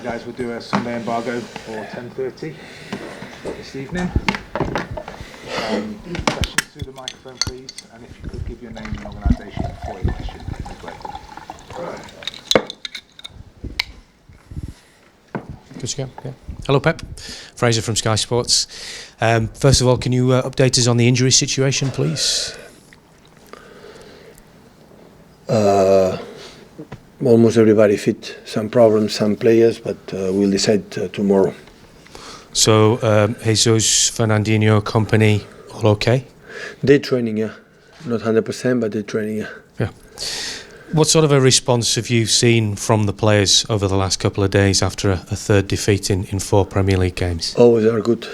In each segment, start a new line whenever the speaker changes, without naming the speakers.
guys, we'll do a Sunday embargo for 10:30 this evening. Questions through the microphone, please, and if you could give your name and organisation before your question, that'd be great.
Good to go. Yeah. Hello, Pep. Fraser from Sky Sports. First of all, can you update us on the injury situation, please?
Almost everybody fit. Some problems, some players, but we'll decide tomorrow.
So, Jesus, Fernandinho, company, all okay?
They're training, yeah. Not 100%, but they're training, yeah.
Yeah. What sort of a response have you seen from the players over the last couple of days after a third defeat in 4 Premier League games?
Always are good.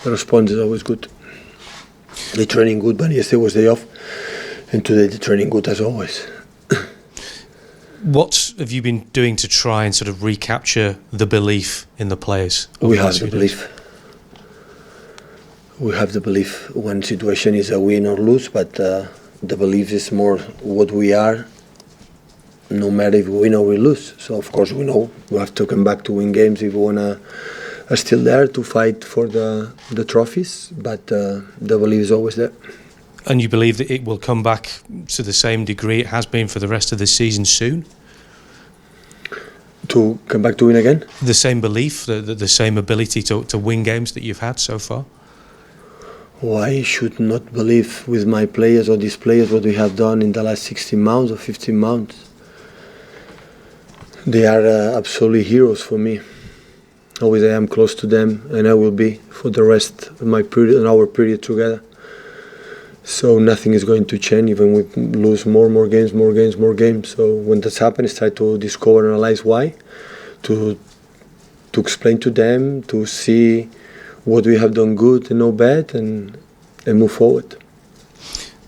The response is always good. They're training good, but yesterday was day off, and today they're training good as always.
What have you been doing to try and sort of recapture the belief in the players?
We have the belief. We have the belief. One situation is a win or lose, but the belief is more what we are, no matter if we win or we lose. So of course we know we have to come back to win games if we are still there to fight for the trophies, but the belief is always there.
And you believe that it will come back to the same degree it has been for the rest of the season soon?
To come back to win again?
The same belief, the same ability to win games that you've had so far?
Why should not believe with my players or these players what we have done in the last 16 months or 15 months? They are absolutely heroes for me. Always I am close to them, and I will be for the rest of my period and our period together. So nothing is going to change, even we lose more games. So when this happens, try to discover and analyze why, to explain to them, to see what we have done good and no bad, and move forward.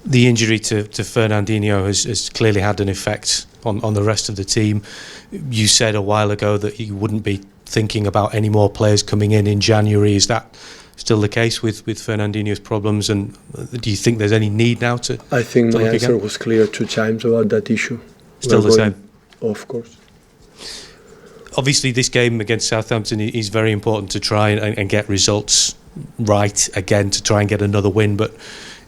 The injury to Fernandinho has clearly had an effect on the rest of the team. You said a while ago that you wouldn't be thinking about any more players coming in January. Is that still the case with Fernandinho's problems, and do you think there's any need now to?
I think my answer was clear 2 times about that issue.
Still the same?
Of course.
Obviously this game against Southampton is very important to try and get results right again, to try and get another win, but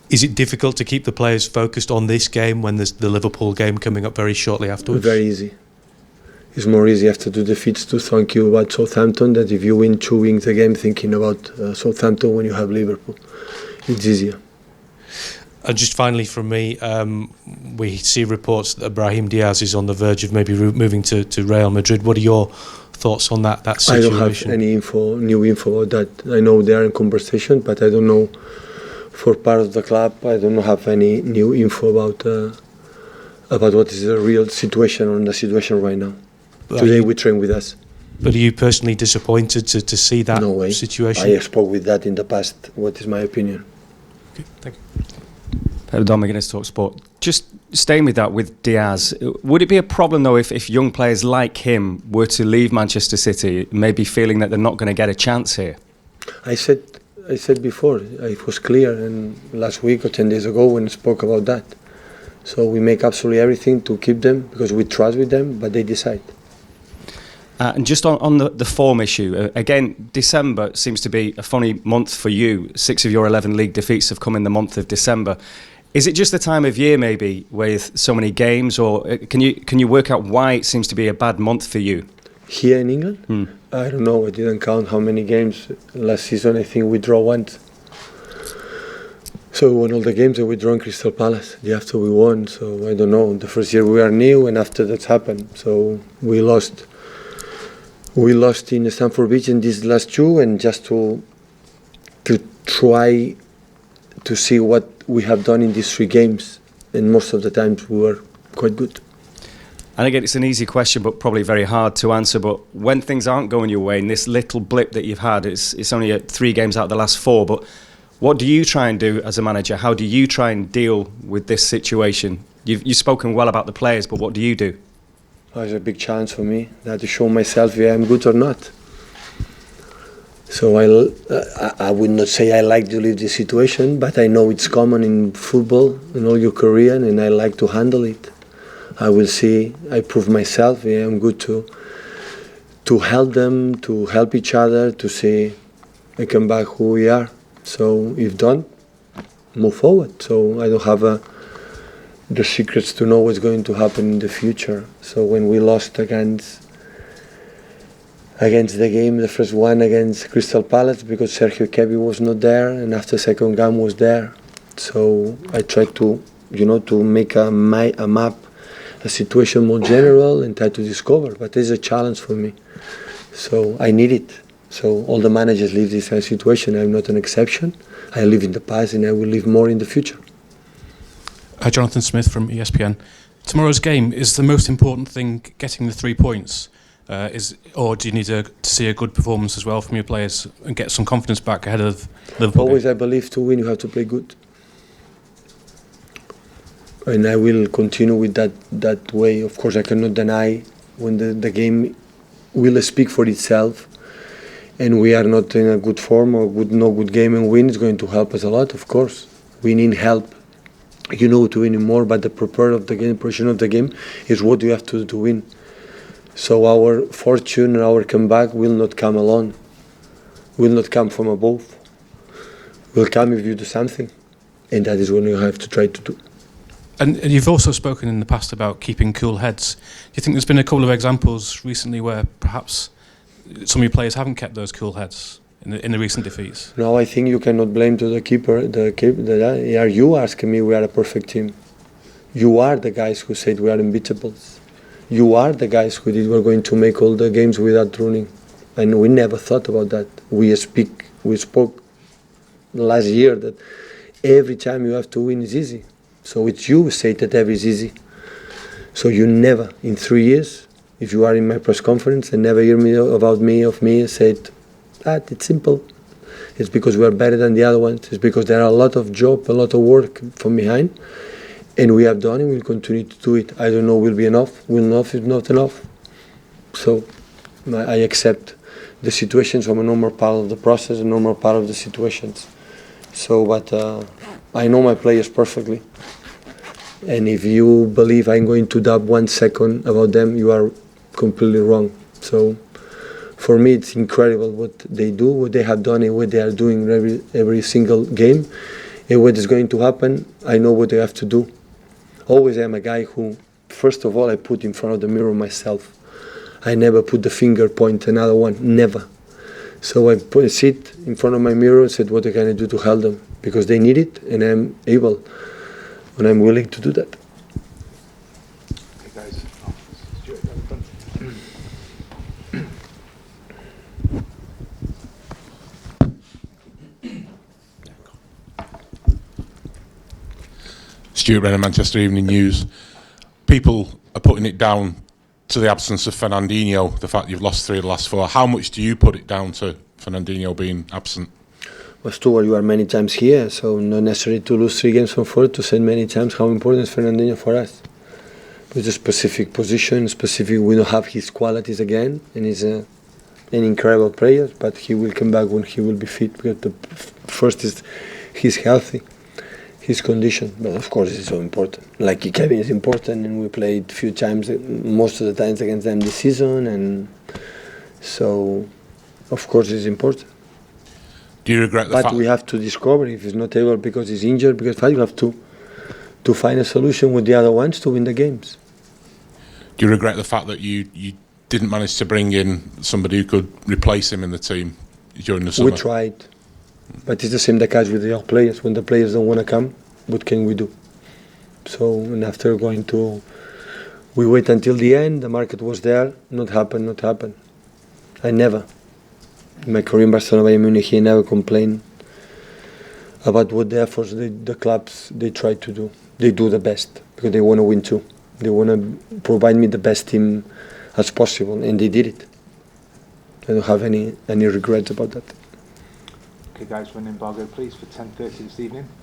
is it difficult to keep the players focused on this game when there's the Liverpool game coming up very shortly afterwards?
Very easy. It's more easy after 2 defeats to think you about Southampton than if you win 2 wins a game thinking about Southampton when you have Liverpool. It's easier.
And just finally from me, we see reports that Brahim Diaz is on the verge of maybe moving to Real Madrid. What are your thoughts on that situation?
I don't have any new info about that. I know they are in conversation, but I don't know for part of the club. I don't have any new info about what is the real situation or the situation right now. Today we train with us.
But are you personally disappointed to see that situation?
I spoke with that in the past. What is my opinion?
Okay, thank you.
Pep Don McGuinness, Talk Sport. Just staying with that, with Diaz, would it be a problem though if young players like him were to leave Manchester City, maybe feeling that they're not going to get a chance here?
I said before, it was clear, and last week or 10 days ago when I spoke about that. So we make absolutely everything to keep them because we trust with them, but they decide.
And just on the form issue, again, December seems to be a funny month for you. 6 of your 11 league defeats have come in the month of December. Is it just the time of year maybe with so many games, or can you work out why it seems to be a bad month for you?
Here in England? I don't know. I didn't count how many games. Last season I think we draw once. So we won all the games that we drew in Crystal Palace. The after we won, so I don't know. The first year we are new, and after that happened. So we lost. We lost in Stamford Bridge in these last 2, and just to try to see what we have done in these 3 games, and most of the times we were quite good.
And again, it's an easy question, but probably very hard to answer. But when things aren't going your way, in this little blip that you've had, it's only 3 games out of the last 4. But what do you try and do as a manager? How do you try and deal with this situation? You've spoken well about the players, but what do you do?
It's a big chance for me that to show myself if I'm good or not. So I would not say I like to leave this situation, but I know it's common in football in all your career, and I like to handle it. I will see. I prove myself. Yeah, I'm good to help them, to help each other, to say, I come back who we are. So if done, move forward. So I don't have the secrets to know what's going to happen in the future. So when we lost against the game, the first one against Crystal Palace, because Sergio Kebi was not there, and after second game was there. So I tried to, to make a map, a situation more general, and try to discover. But it's a challenge for me. So I need it. So all the managers live this kind of situation. I'm not an exception. I live in the past, and I will live more in the future.
Jonathan Smith from ESPN. Tomorrow's game, is the most important thing getting the 3 points? Or do you need to see a good performance as well from your players and get some confidence back ahead of Liverpool?
Always, I believe to win, you have to play good. And I will continue with that way. Of course, I cannot deny when the game will speak for itself and we are not in a good form or no good game and win, it's going to help us a lot, of course. We need help, to win more, but the preparation of the game is what you have to do to win. So our fortune and our comeback will not come alone, will not come from above, will come if you do something, and that is what you have to try to do.
And you've also spoken in the past about keeping cool heads. Do you think there's been a couple of examples recently where perhaps some of your players haven't kept those cool heads in the recent defeats?
No, I think you cannot blame to the keeper. Are you asking me? We are a perfect team. You are the guys who said we are unbeatables. You are the guys who did we're going to make all the games without running, and we never thought about that. We spoke last year that every time you have to win is easy. So it's you who say that every is easy. So you never, in 3 years, if you are in my press conference and never hear me said that it's simple. It's because we are better than the other ones. It's because there are a lot of job, a lot of work from behind. And we have done it, we'll continue to do it. I don't know will be enough, will not is not enough. So I accept the situations from a normal part of the process, a normal part of the situations. So, but I know my players perfectly. And if you believe I'm going to doubt 1 second about them, you are completely wrong. So for me, it's incredible what they do, what they have done, and what they are doing every single game. And what is going to happen, I know what they have to do. Always I'm a guy who, first of all, I put in front of the mirror myself. I never put the finger point another one, never. So I sit in front of my mirror and said, what can I do to help them? Because they need it, and I'm able, and I'm willing to do that.
Okay, guys. Stuart, down the front.
Stuart Renner, Manchester Evening News. People are putting it down to the absence of Fernandinho, the fact you've lost 3 of the last 4. How much do you put it down to Fernandinho being absent?
Well, Stuart, you are many times here, so not necessary to lose 3 games from 4 to say many times how important is Fernandinho for us. It's a specific position, we don't have his qualities again, and he's an incredible player, but he will come back when he will be fit, because the first is he's healthy. His condition, but of course it's so important. Like Kevin is important, and we played few times, most of the times against them this season, and so of course it's important.
Do you regret the fact?
But we have to discover if he's not able because he's injured, because you have to find a solution with the other ones to win the games.
Do you regret the fact that you didn't manage to bring in somebody who could replace him in the team during the summer?
We tried. But it's the same case with the young players. When the players don't want to come, what can we do? So, and after we wait until the end, the market was there, not happen. I never, in my career in Barcelona, Bayern Munich, I never complained about what the efforts the clubs, they try to do. They do the best, because they want to win too. They want to provide me the best team as possible, and they did it. I don't have any regrets about that.
Okay, guys, for an embargo, please, for 10:30 this evening.